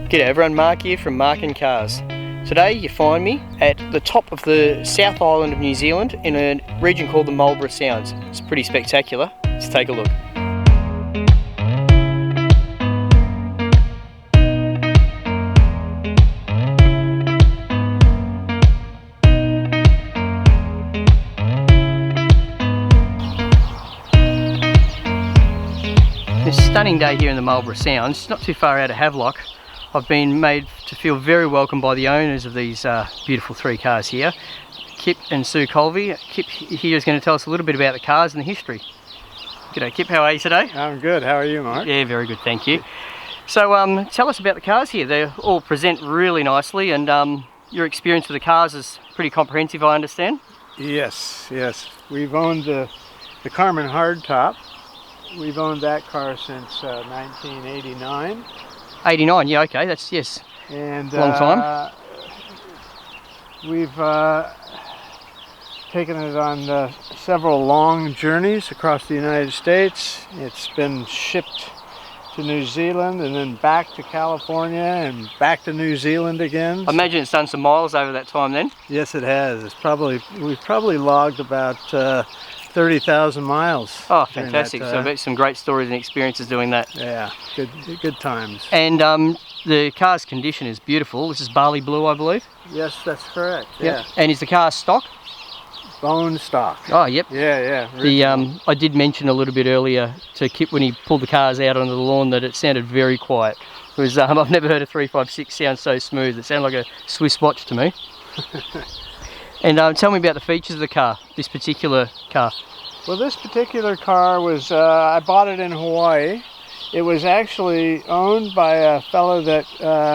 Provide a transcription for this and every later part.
G'day everyone, Marc here from Marc and Cars. Today you find me at the top of the South Island of New Zealand in a region called the Marlborough Sounds. It's pretty spectacular. Let's take a look. This stunning day here in the Marlborough Sounds, not too far out of Havelock. I've been made to feel very welcome by the owners of these beautiful three cars here, Kip and Sue Colvey. Kip here is going to tell us a little bit about the cars and the history. G'day Kip, how are you today? I'm good, how are you, Marc? Yeah, very good, thank you. So tell us about the cars here. They all present really nicely, and your experience with the cars is pretty comprehensive, I understand. Yes. We've owned the Carmen hardtop. We've owned that car since 1989. 89, yeah, okay, that's, yes, and long time. We've taken it on several long journeys across the United States. It's been shipped to New Zealand and then back to California and back to New Zealand again. I imagine it's done some miles over that time then? Yes, it has. We've probably logged about 30,000 miles. Oh, fantastic. So I bet some great stories and experiences doing that. Yeah, good times. And the car's condition is beautiful. This is barley blue, I believe? Yes, that's correct. Yeah. And is the car stock? Bone stock. Oh, yep. Yeah. The I did mention a little bit earlier to Kip when he pulled the cars out onto the lawn that it sounded very quiet. It was, I've never heard a 356 sound so smooth. It sounded like a Swiss watch to me. And tell me about the features of the car, this particular car. Well, this particular car was, I bought it in Hawaii. It was actually owned by a fellow that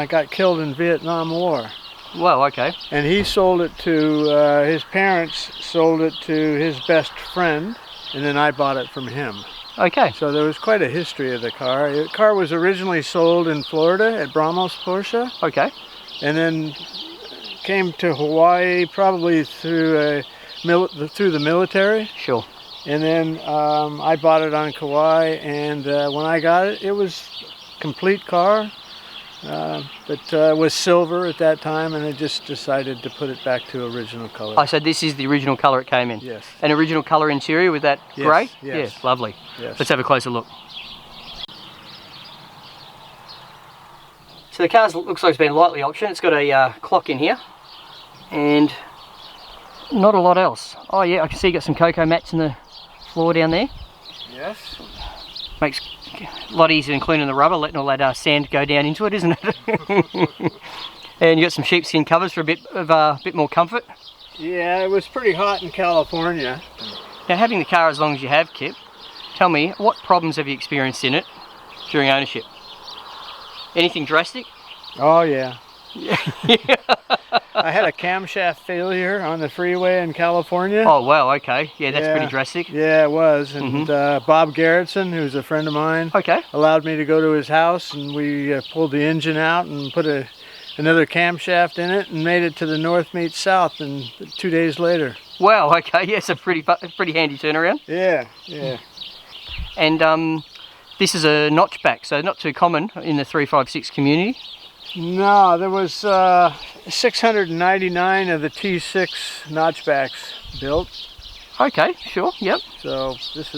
got killed in Vietnam War. Well, okay. And he sold it to, his parents sold it to his best friend, and then I bought it from him. Okay. So there was quite a history of the car. The car was originally sold in Florida at Porsche. Okay. And then came to Hawaii probably through the military. Sure. And then I bought it on Kauai, and when I got it, it was a complete car, but was silver at that time, and I just decided to put it back to original color. Oh, so this is the original colour it came in? Yes. An original colour interior with that grey? Yes. Yeah, lovely. Yes. Let's have a closer look. So the car looks like it's been lightly optioned. It's got a clock in here, and not a lot else. Oh yeah, I can see you got some cocoa mats in the floor down there. Yes. Makes a lot easier than cleaning the rubber, letting all that sand go down into it, isn't it? And you got some sheepskin covers for a bit more comfort. Yeah, it was pretty hot in California. Now, having the car as long as you have, Kip, tell me, what problems have you experienced in it during ownership? Anything drastic? Oh yeah. I had a camshaft failure on the freeway in California. Oh wow, okay. Yeah, that's pretty drastic. Yeah, it was. And Bob Garrettson, who's a friend of mine, allowed me to go to his house, and we pulled the engine out and put another camshaft in it and made it to the north meets south, and 2 days later. Wow, okay. Yeah, it's a pretty handy turnaround. Yeah. And this is a notchback, so not too common in the 356 community. No, there was 699 of the T6 notchbacks built. Okay, sure, yep. So this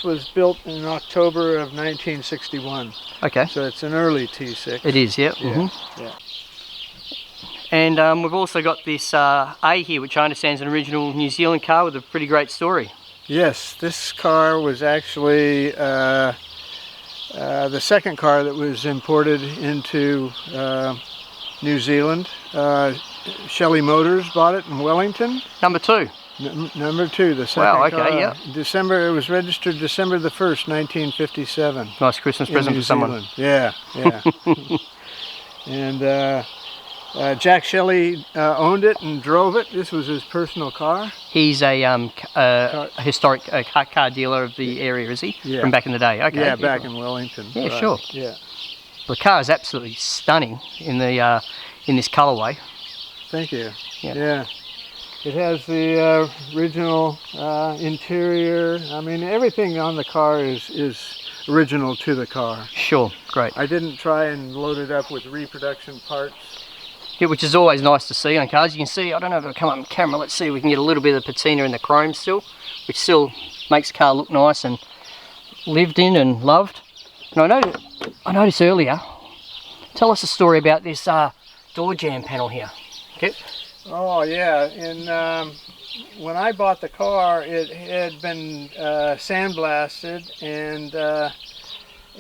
was built in October of 1961. Okay. So it's an early T6. It is, yep. Yeah. And we've also got this A here, which I understand is an original New Zealand car with a pretty great story. Yes, this car was actually the second car that was imported into New Zealand. Shelley Motors bought it in Wellington. Number two. Number two, the second car. Wow, okay, yeah. It was registered December the 1st, 1957. Nice Christmas present for someone. Yeah. And Jack Shelley owned it and drove it. This was his personal car. He's a historic car dealer of the area, is he? Yeah. From back in the day. Okay. Yeah, back in Wellington. Yeah, right. Sure. Yeah. The car is absolutely stunning in the in this colourway. Thank you. Yeah. It has the original interior. I mean, everything on the car is original to the car. Sure, great. I didn't try and load it up with reproduction parts. Yeah, which is always nice to see on cars. You can see, I don't know if it'll come up on camera, let's see if we can get a little bit of the patina in the chrome still, which still makes the car look nice and lived in and loved. And I noticed earlier, tell us a story about this door jamb panel here. Kip? Oh yeah, and when I bought the car, it had been sandblasted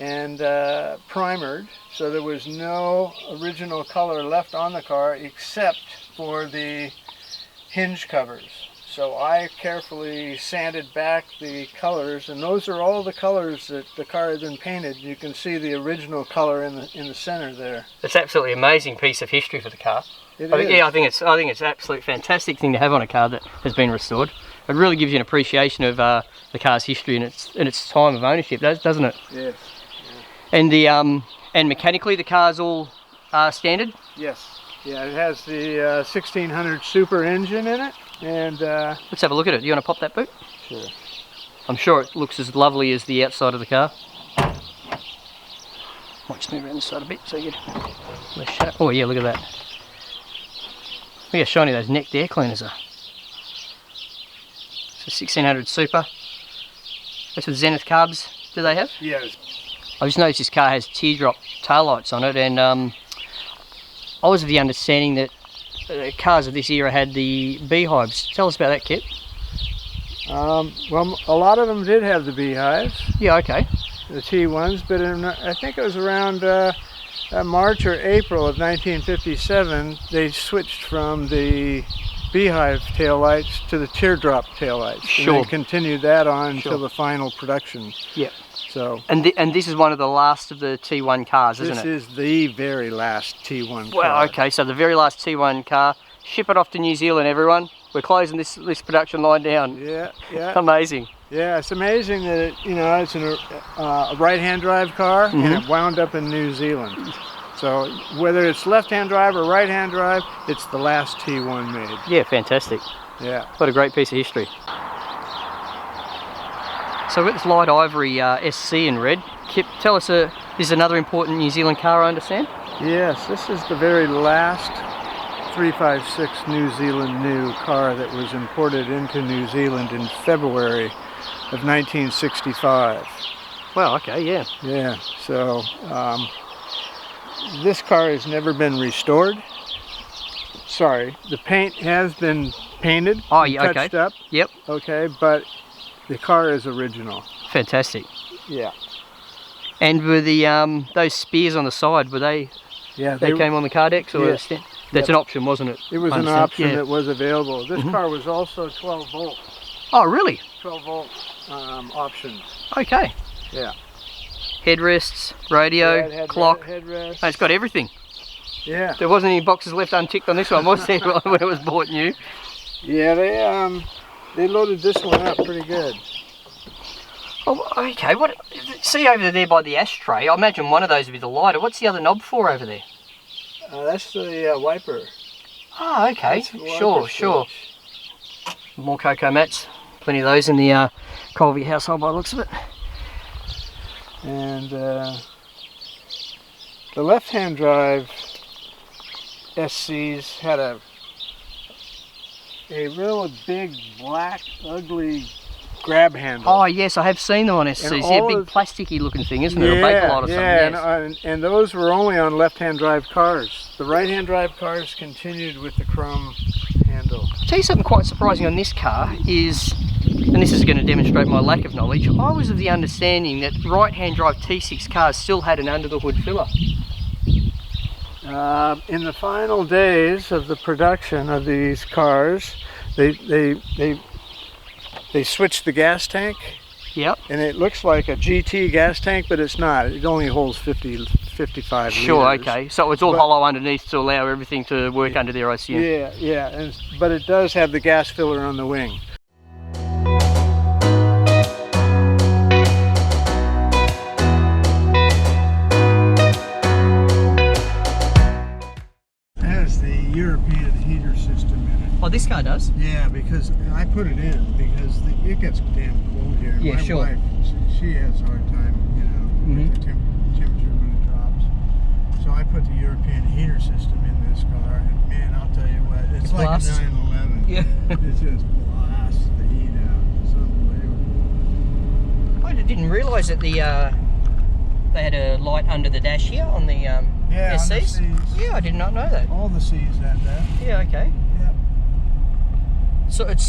and primered, so there was no original color left on the car except for the hinge covers. So I carefully sanded back the colors, and those are all the colors that the car had been painted. You can see the original color in the center there. It's absolutely amazing piece of history for the car. I think it's an absolute fantastic thing to have on a car that has been restored. It really gives you an appreciation of the car's history and its time of ownership, doesn't it? Yes. And and mechanically the car's all standard? Yes. Yeah, it has the 1600 Super engine in it, and let's have a look at it. Do you want to pop that boot? Sure. I'm sure it looks as lovely as the outside of the car. Might just move around this side a bit so you get less shadow. Oh yeah, look at that. Look how shiny those necked air cleaners are. So 1600 Super. That's with Zenith carbs, do they have? Yes. I just noticed this car has teardrop taillights on it, and I was of the understanding that cars of this era had the beehives. Tell us about that, Kip. Well, a lot of them did have the beehives. Yeah, okay. The T1s, but I think it was around March or April of 1957, they switched from the beehive taillights to the teardrop taillights. Sure. And they continued that on until the final production. Yep. So. And this is one of the last of the T1 cars, isn't it? This is the very last T1 car. Well, okay, so the very last T1 car. Ship it off to New Zealand, everyone. We're closing this production line down. Yeah, yeah. Amazing. Yeah, it's amazing that it's a right-hand drive car, and it wound up in New Zealand. So whether it's left-hand drive or right-hand drive, it's the last T1 made. Yeah, fantastic. Yeah. What a great piece of history. So we've got this light ivory SC in red. Kip, tell us, this is another important New Zealand car, I understand? Yes, this is the very last 356 New Zealand new car that was imported into New Zealand in February of 1965. Well, okay, yeah. Yeah, so this car has never been restored. Sorry, the paint has been painted, touched up. Yep. Okay, but the car is original. Fantastic. Yeah. And were the those spears on the side, were they? Yeah, they came on the car decks, or yes. That's an option, wasn't it? It was an option that was available. This car was also 12 volt. Oh, really? 12 volt option. Okay. Yeah. Headrests, radio, clock. Headrest. Oh, it's got everything. Yeah. There wasn't any boxes left unticked on this one, was there, when it was bought new? Yeah, they loaded this one up pretty good. Oh, okay. What? See over there by the ashtray. I imagine one of those would be the lighter. What's the other knob for over there? That's the wiper. Oh, okay. Sure. More cocoa mats. Plenty of those in the Colvey household by the looks of it. And the left-hand drive SCs had a real big, black, ugly grab handle. Oh yes, I have seen them on SCs. Yeah, big plasticky looking thing, isn't it? Yeah, a lot of and those were only on left-hand drive cars. The right-hand drive cars continued with the chrome handle. I'll tell you something quite surprising on this car is, and this is going to demonstrate my lack of knowledge, I was of the understanding that right-hand drive T6 cars still had an under the hood filler. In the final days of the production of these cars, they switched the gas tank. Yep. And it looks like a GT gas tank, but it's not. It only holds 55 Sure, liters. Okay. So it's all hollow underneath to allow everything to work under there, I assume. Yeah. But it does have the gas filler on the wing. European heater system in it. Oh, this car does? Yeah, because I put it in because it gets damn cold here. Yeah, my wife, she has a hard time, with the temperature when it drops. So I put the European heater system in this car, and man, I'll tell you what, it's like a 911. Yeah. It just blasts the heat out. It's unbelievable. I didn't realise that they had a light under the dash here on the SCs. On the Cs. Yeah, I did not know that. All the C's had that. Yeah, okay. Yep. So it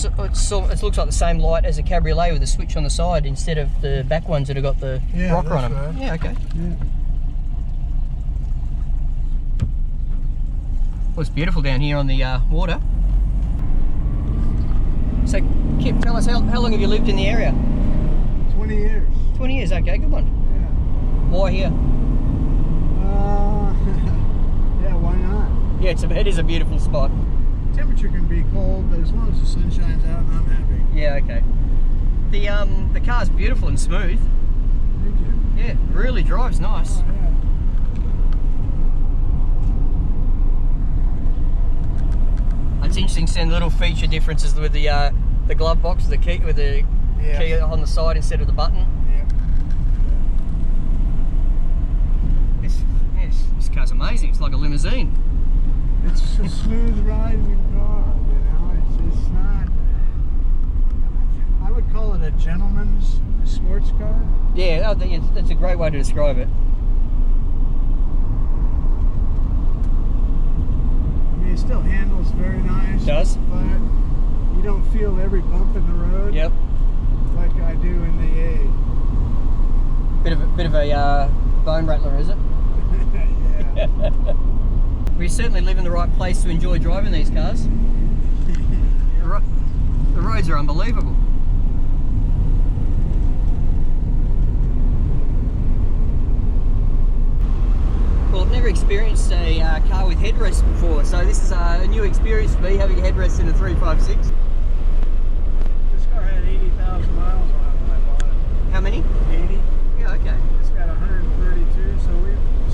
looks like the same light as a cabriolet with a switch on the side instead of the back ones that have got the rocker on them. Right. Yeah, okay. Yeah. Well, it's beautiful down here on the water. So, Kip, tell us, how long have you lived in the area? 20 years. 20 years, okay, good one. Yeah. Why here? Yeah, why not? Yeah, it is a beautiful spot. Temperature can be cold, but as long as the sun shines out, I'm happy. Yeah, okay. The car's beautiful and smooth. Thank you. Yeah, really drives nice. Oh, yeah. It's interesting seeing little feature differences with the glove box, the key with the key on the side instead of the button. Yeah. This car's amazing. It's like a limousine. It's a smooth riding car, you know. It's not. I would call it a gentleman's sports car. Yeah, that's a great way to describe it. It still handles very nice. It does. But you don't feel every bump in the road. Yep. Like I do in the A. Bit of a bone rattler, is it? Yeah. We certainly live in the right place to enjoy driving these cars. The roads are unbelievable. Well, I've never experienced a car with headrests before, so this is a new experience for me, having a headrest in a 356. This car had 80,000 miles on it when I bought it. How many? 80. Yeah, okay. It's got 132, so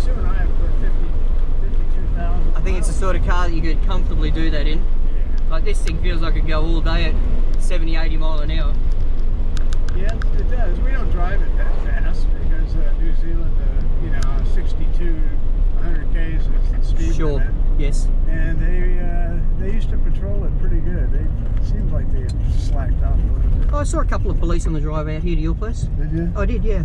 Sue and I have put 52,000. I think it's the sort of car that you could comfortably do that in. Yeah. Like this thing feels like it could go all day at 70, 80 mile an hour. Yeah, it does. We don't drive it that fast because New Zealand, 62, 100 k's is the speed limit. Yes. And they used to patrol it pretty good. It seems like they slacked off a little bit. Oh, I saw a couple of police on the drive out here to your place. Did you? I did, yeah.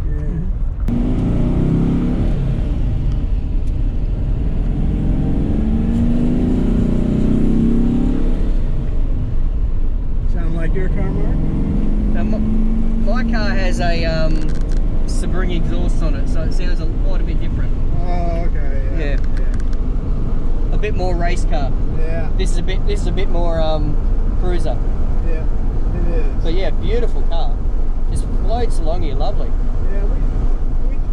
Sound like your car, Mark? Now, my car has a Sebring exhaust on it, so it sounds quite a bit different. Oh, okay. Yeah. A bit more race car. Yeah. This is a bit more cruiser. Yeah, it is. But yeah, beautiful car. Just floats along here, lovely. Yeah,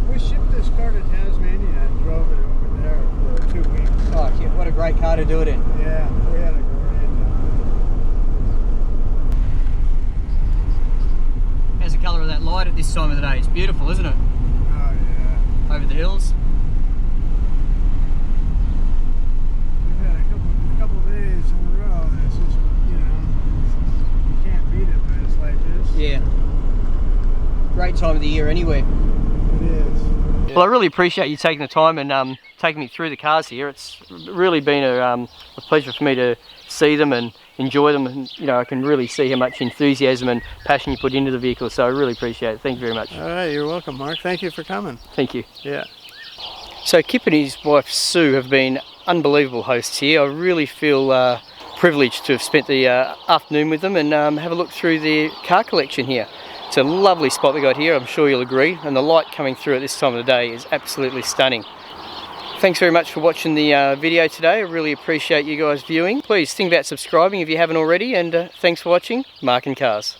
we shipped this car to Tasmania and drove it over there for 2 weeks. Oh, yeah, what a great car to do it in. Yeah, we had a great How's the colour of that light at this time of the day? It's beautiful, isn't it? Oh yeah. Over the hills. We've had a couple days in a row that's just, you can't beat it when it's like this. Yeah. Great time of the year anyway. It is. Well, I really appreciate you taking the time and taking me through the cars here. It's really been a pleasure for me to see them and enjoy them, and I can really see how much enthusiasm and passion you put into the vehicle, so I really appreciate it. Thank you very much. All right, you're welcome, Mark. Thank you for coming. Thank you. Yeah. So Kip and his wife Sue have been unbelievable hosts here. I really feel privileged to have spent the afternoon with them and have a look through the car collection here. It's a lovely spot we got here, I'm sure you'll agree, and the light coming through at this time of the day is absolutely stunning. Thanks very much for watching the video today. I really appreciate you guys viewing. Please think about subscribing if you haven't already, and thanks for watching Marc and Cars.